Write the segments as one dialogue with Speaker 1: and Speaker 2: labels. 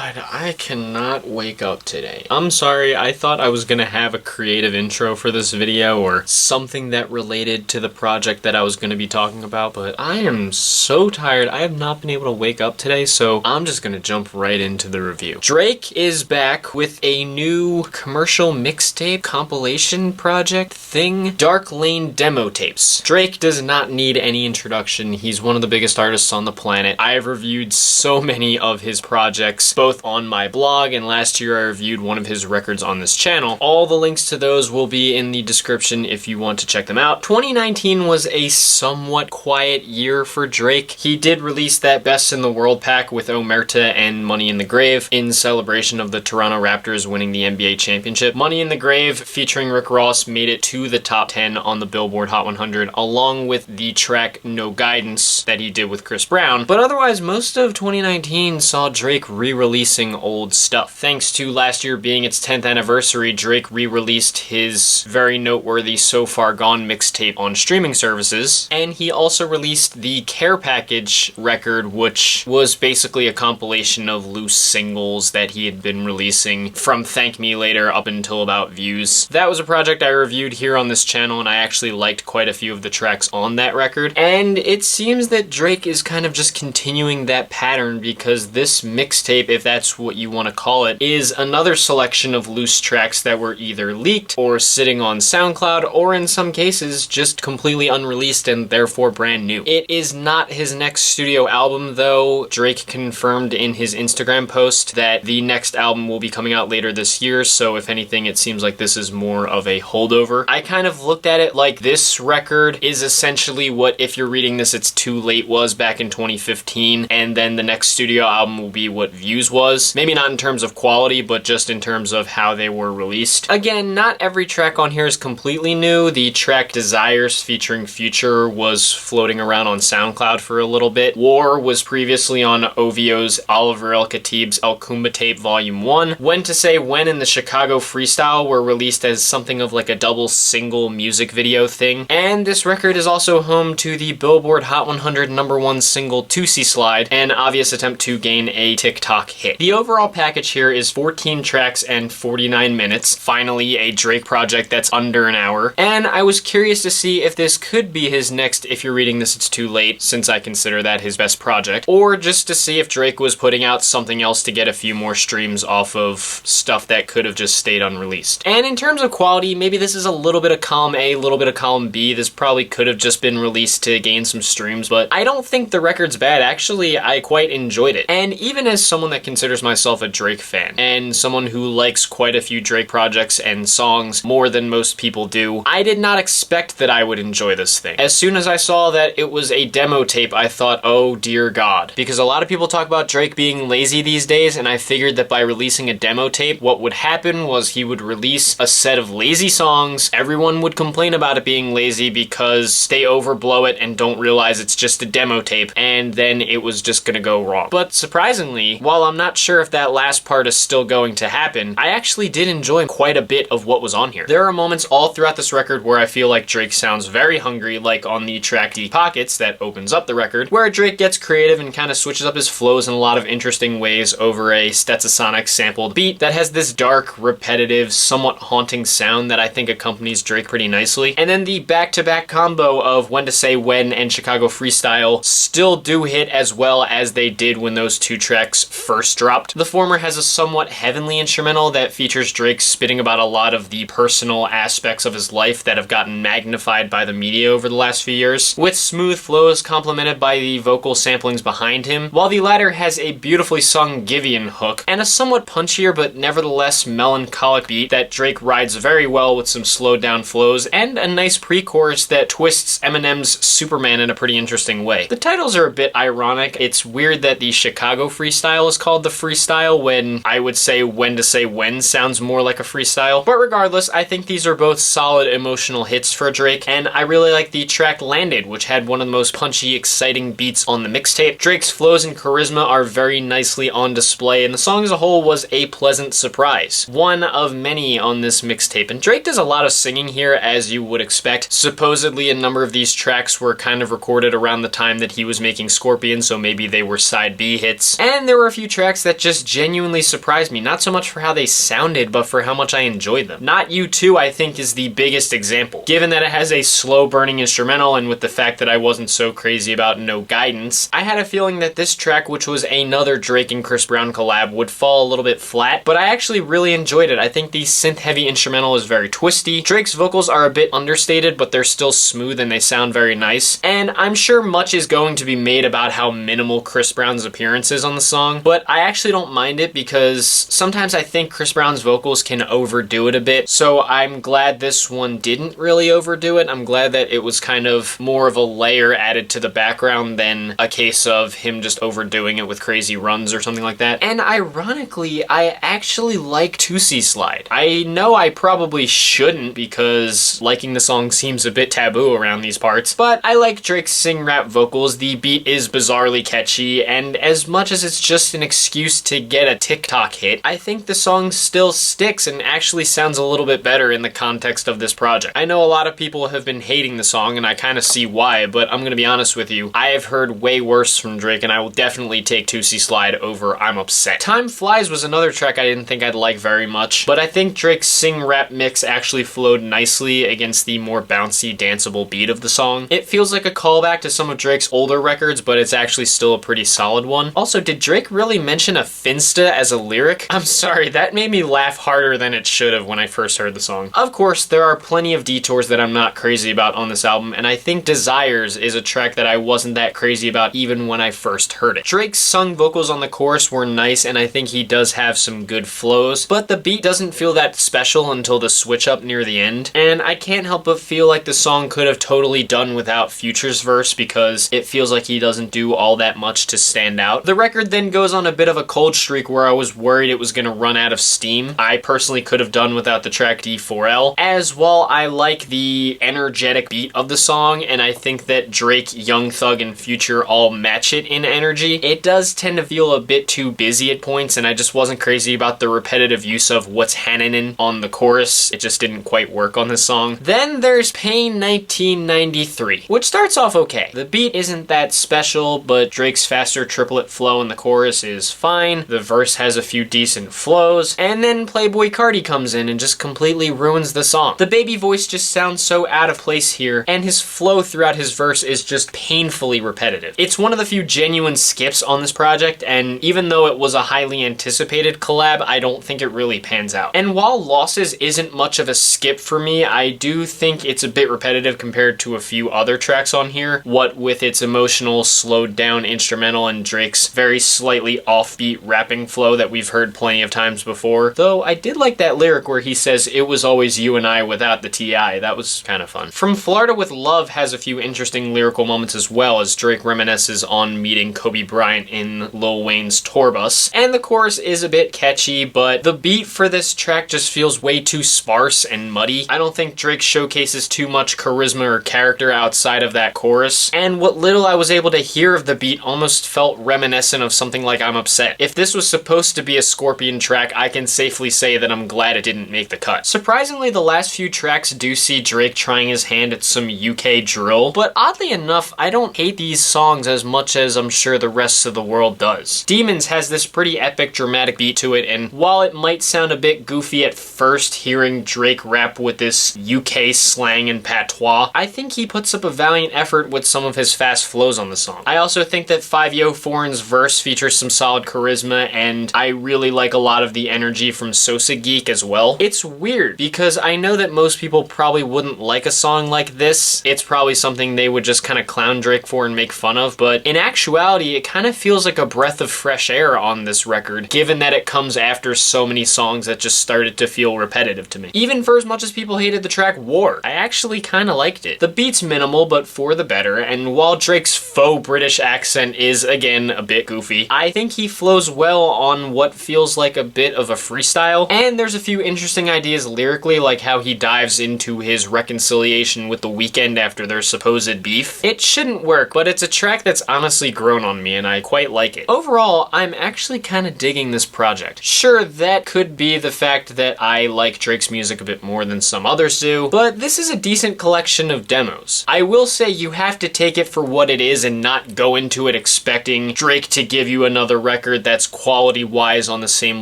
Speaker 1: God, I cannot wake up today. I'm sorry, I thought I was gonna have a creative intro for this video or something that related to the project that I was gonna be talking about, but I am so tired. I have not been able to wake up today, so I'm just gonna jump right into the review. Drake is back with a new commercial mixtape compilation project thing, Dark Lane demo tapes. Drake does not need any introduction. He's one of the biggest artists on the planet. I have reviewed so many of his projects, both on my blog, and last year I reviewed one of his records on this channel. All the links to those will be in the description if you want to check them out. 2019 was a somewhat quiet year for Drake. He did release that Best in the World pack with Omerta and Money in the Grave in celebration of the Toronto Raptors winning the NBA championship. Money in the Grave featuring Rick Ross made it to the top 10 on the Billboard Hot 100, along with the track No Guidance that he did with Chris Brown. But otherwise, most of 2019 saw Drake re-releasing old stuff. Thanks to last year being its 10th anniversary, Drake re-released his very noteworthy So Far Gone mixtape on streaming services, and he also released the Care Package record, which was basically a compilation of loose singles that he had been releasing from Thank Me Later up until about Views. That was a project I reviewed here on this channel, and I actually liked quite a few of the tracks on that record, and it seems that Drake is kind of just continuing that pattern, because this mixtape, if that's what you want to call it, is another selection of loose tracks that were either leaked or sitting on SoundCloud, or in some cases just completely unreleased and therefore brand new. It is not his next studio album though. Drake confirmed in his Instagram post that the next album will be coming out later this year, so if anything it seems like this is more of a holdover. I kind of looked at it like this record is essentially what If You're Reading This It's Too Late was back in 2015, and then the next studio album will be what Views was. Maybe not in terms of quality, but just in terms of how they were released. Again, not every track on here is completely new. The track Desires featuring Future was floating around on SoundCloud for a little bit. War was previously on OVO's Oliver El Khatib's El Kumba Tape Volume 1. When to Say When and the Chicago Freestyle were released as something of like a double single music video thing. And this record is also home to the Billboard Hot 100 #1 single Tootsie Slide, an obvious attempt to gain a TikTok hit. The overall package here is 14 tracks and 49 minutes. Finally, a Drake project that's under an hour. And I was curious to see if this could be his next If You're Reading This It's Too Late, since I consider that his best project, or just to see if Drake was putting out something else to get a few more streams off of stuff that could have just stayed unreleased. And in terms of quality, maybe this is a little bit of column A, a little bit of column B. This probably could have just been released to gain some streams, but I don't think the record's bad. Actually, I quite enjoyed it. And even as someone that considers myself a Drake fan, and someone who likes quite a few Drake projects and songs more than most people do, I did not expect that I would enjoy this thing. As soon as I saw that it was a demo tape, I thought, oh dear God. Because a lot of people talk about Drake being lazy these days, and I figured that by releasing a demo tape, what would happen was he would release a set of lazy songs, everyone would complain about it being lazy because they overblow it and don't realize it's just a demo tape, and then it was just gonna go wrong. But surprisingly, while I'm not sure if that last part is still going to happen, I actually did enjoy quite a bit of what was on here. There are moments all throughout this record where I feel like Drake sounds very hungry, like on the track Deep Pockets that opens up the record, where Drake gets creative and kind of switches up his flows in a lot of interesting ways over a Stetsasonic sampled beat that has this dark, repetitive, somewhat haunting sound that I think accompanies Drake pretty nicely. And then the back-to-back combo of When to Say When and Chicago Freestyle still do hit as well as they did when those two tracks first dropped. The former has a somewhat heavenly instrumental that features Drake spitting about a lot of the personal aspects of his life that have gotten magnified by the media over the last few years, with smooth flows complemented by the vocal samplings behind him, while the latter has a beautifully sung Giveon hook and a somewhat punchier but nevertheless melancholic beat that Drake rides very well with some slowed down flows and a nice pre-chorus that twists Eminem's Superman in a pretty interesting way. The titles are a bit ironic. It's weird that the Chicago Freestyle is called the Freestyle when I would say When to Say When sounds more like a freestyle. But regardless, I think these are both solid emotional hits for Drake, and I really like the track Landed, which had one of the most punchy, exciting beats on the mixtape. Drake's flows and charisma are very nicely on display, and the song as a whole was a pleasant surprise. One of many on this mixtape, and Drake does a lot of singing here, as you would expect. Supposedly a number of these tracks were kind of recorded around the time that he was making Scorpion, so maybe they were side B hits. And there were a few tracks tracks that just genuinely surprised me, not so much for how they sounded, but for how much I enjoyed them. Not You Too, I think, is the biggest example. Given that it has a slow burning instrumental, and with the fact that I wasn't so crazy about No Guidance, I had a feeling that this track, which was another Drake and Chris Brown collab, would fall a little bit flat, but I actually really enjoyed it. I think the synth-heavy instrumental is very twisty. Drake's vocals are a bit understated, but they're still smooth and they sound very nice. And I'm sure much is going to be made about how minimal Chris Brown's appearance is on the song, but I actually don't mind it because sometimes I think Chris Brown's vocals can overdo it a bit, so I'm glad this one didn't really overdo it. I'm glad that it was kind of more of a layer added to the background than a case of him just overdoing it with crazy runs or something like that. And ironically, I actually like Tootsie Slide. I know I probably shouldn't because liking the song seems a bit taboo around these parts, but I like Drake's sing-rap vocals. The beat is bizarrely catchy, and as much as it's just an excuse to get a TikTok hit, I think the song still sticks and actually sounds a little bit better in the context of this project. I know a lot of people have been hating the song, and I kind of see why, but I'm gonna be honest with you, I have heard way worse from Drake, and I will definitely take Tootsie Slide over I'm Upset. Time Flies was another track I didn't think I'd like very much, but I think Drake's sing-rap mix actually flowed nicely against the more bouncy, danceable beat of the song. It feels like a callback to some of Drake's older records, but it's actually still a pretty solid one. Also, did Drake really mention a finsta as a lyric? I'm sorry, that made me laugh harder than it should have when I first heard the song. Of course, there are plenty of detours that I'm not crazy about on this album, and I think Desires is a track that I wasn't that crazy about even when I first heard it. Drake's sung vocals on the chorus were nice, and I think he does have some good flows, but the beat doesn't feel that special until the switch up near the end, and I can't help but feel like the song could have totally done without Future's verse because it feels like he doesn't do all that much to stand out. The record then goes on a bit of a cold streak where I was worried it was going to run out of steam. I personally could have done without the track D4L, as while I like the energetic beat of the song, and I think that Drake, Young Thug, and Future all match it in energy, it does tend to feel a bit too busy at points, and I just wasn't crazy about the repetitive use of What's Hannenin' on the chorus. It just didn't quite work on this song. Then there's Pain 1993, which starts off okay. The beat isn't that special, but Drake's faster triplet flow in the chorus is fine. The verse has a few decent flows, and then Playboy Cardi comes in and just completely ruins the song. The baby voice just sounds so out of place here, and his flow throughout his verse is just painfully repetitive. It's one of the few genuine skips on this project, and even though it was a highly anticipated collab, I don't think it really pans out. And while Losses isn't much of a skip for me, I do think it's a bit repetitive compared to a few other tracks on here, what with its emotional, slowed down instrumental and Drake's very slightly offbeat rapping flow that we've heard plenty of times before. Though I did like that lyric where he says, "It was always you and I without the TI." That was kind of fun. From Florida with Love has a few interesting lyrical moments as well, as Drake reminisces on meeting Kobe Bryant in Lil Wayne's tour bus. And the chorus is a bit catchy, but the beat for this track just feels way too sparse and muddy. I don't think Drake showcases too much charisma or character outside of that chorus, and what little I was able to hear of the beat almost felt reminiscent of something like I'm Upset. If this was supposed to be a Scorpion track, I can safely say that I'm glad it didn't make the cut. Surprisingly, the last few tracks do see Drake trying his hand at some UK drill, but oddly enough, I don't hate these songs as much as I'm sure the rest of the world does. Demons has this pretty epic dramatic beat to it, and while it might sound a bit goofy at first hearing Drake rap with this UK slang and patois, I think he puts up a valiant effort with some of his fast flows on the song. I also think that 5Yo Foreign's verse features some solid charisma, and I really like a lot of the energy from Sosa Geek as well. It's weird because I know that most people probably wouldn't like a song like this. It's probably something they would just kind of clown Drake for and make fun of, but in actuality, it kind of feels like a breath of fresh air on this record, given that it comes after so many songs that just started to feel repetitive to me. Even for as much as people hated the track War, I actually kind of liked it. The beat's minimal, but for the better, and while Drake's faux British accent is, again, a bit goofy, I think he flows well on what feels like a bit of a freestyle, and there's a few interesting ideas lyrically, like how he dives into his reconciliation with The Weeknd after their supposed beef. It shouldn't work, but it's a track that's honestly grown on me, and I quite like it. Overall, I'm actually kind of digging this project. Sure, that could be the fact that I like Drake's music a bit more than some others do, but this is a decent collection of demos. I will say you have to take it for what it is and not go into it expecting Drake to give you another record record that's quality-wise on the same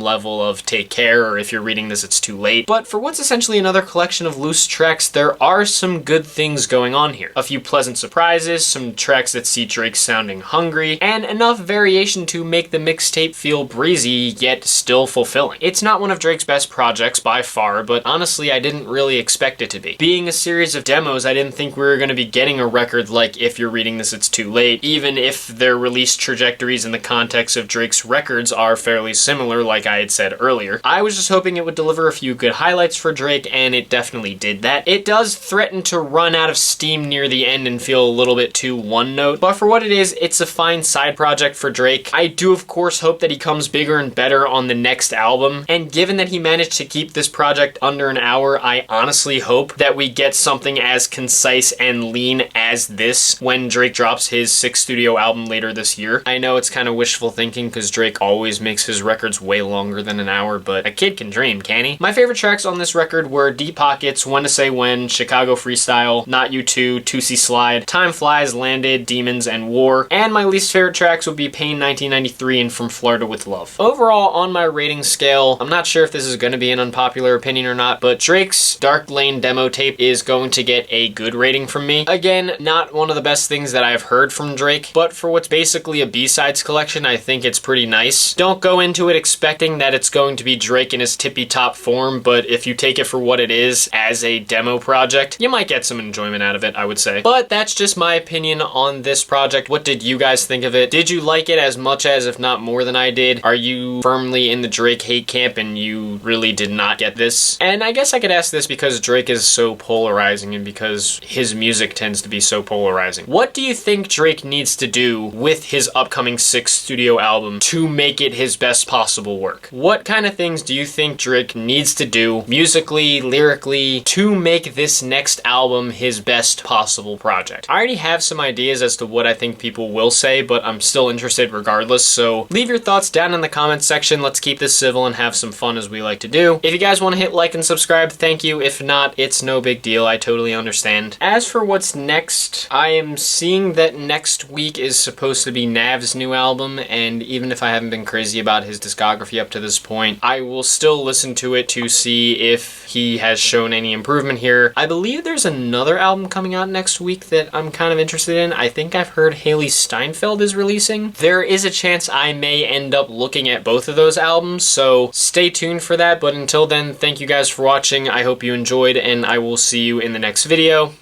Speaker 1: level of Take Care, or if you're reading this, it's too late. But for what's essentially another collection of loose tracks, there are some good things going on here. A few pleasant surprises, some tracks that see Drake sounding hungry, and enough variation to make the mixtape feel breezy, yet still fulfilling. It's not one of Drake's best projects by far, but honestly, I didn't really expect it to be. Being a series of demos, I didn't think we were going to be getting a record like If You're Reading This, It's Too Late, even if their release trajectories in the context of Drake's records are fairly similar, like I had said earlier. I was just hoping it would deliver a few good highlights for Drake, and it definitely did that. It does threaten to run out of steam near the end and feel a little bit too one-note, but for what it is, it's a fine side project for Drake. I do, of course, hope that he comes bigger and better on the next album, and given that he managed to keep this project under an hour, I honestly hope that we get something as concise and lean as this when Drake drops his 6th studio album later this year. I know it's kind of wishful thinking because Drake always makes his records way longer than an hour, but a kid can dream, can he? My favorite tracks on this record were Deep Pockets, When to Say When, Chicago Freestyle, Not You Too, Tootsie Slide, Time Flies, Landed, Demons, and War, and my least favorite tracks would be Pain 1993 and From Florida with Love. Overall, on my rating scale, I'm not sure if this is going to be an unpopular opinion or not, but Drake's Dark Lane demo tape is going to get a good rating from me. Again, not one of the best things that I've heard from Drake, but for what's basically a B-sides collection, I think it's pretty nice. Don't go into it expecting that it's going to be Drake in his tippy-top form, but if you take it for what it is as a demo project, you might get some enjoyment out of it, I would say. But that's just my opinion on this project. What did you guys think of it? Did you like it as much as, if not more than I did? Are you firmly in the Drake hate camp and you really did not get this? And I guess I could ask this because Drake is so polarizing and because his music tends to be so polarizing. What do you think Drake needs to do with his upcoming 6th studio album to make it his best possible work? What kind of things do you think Drake needs to do musically, lyrically, to make this next album his best possible project? I already have some ideas as to what I think people will say, but I'm still interested regardless, so leave your thoughts down in the comments section. Let's keep this civil and have some fun as we like to do. If you guys want to hit like and subscribe, thank you. If not, it's no big deal. I totally understand. As for what's next, I am seeing that next week is supposed to be Nav's new album, and even if I haven't been crazy about his discography up to this point, I will still listen to it to see if he has shown any improvement here. I believe there's another album coming out next week that I'm kind of interested in. I think I've heard Haley Steinfeld is releasing. There is a chance I may end up looking at both of those albums, so stay tuned for that. But until then, thank you guys for watching. I hope you enjoyed, and I will see you in the next video.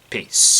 Speaker 1: Peace.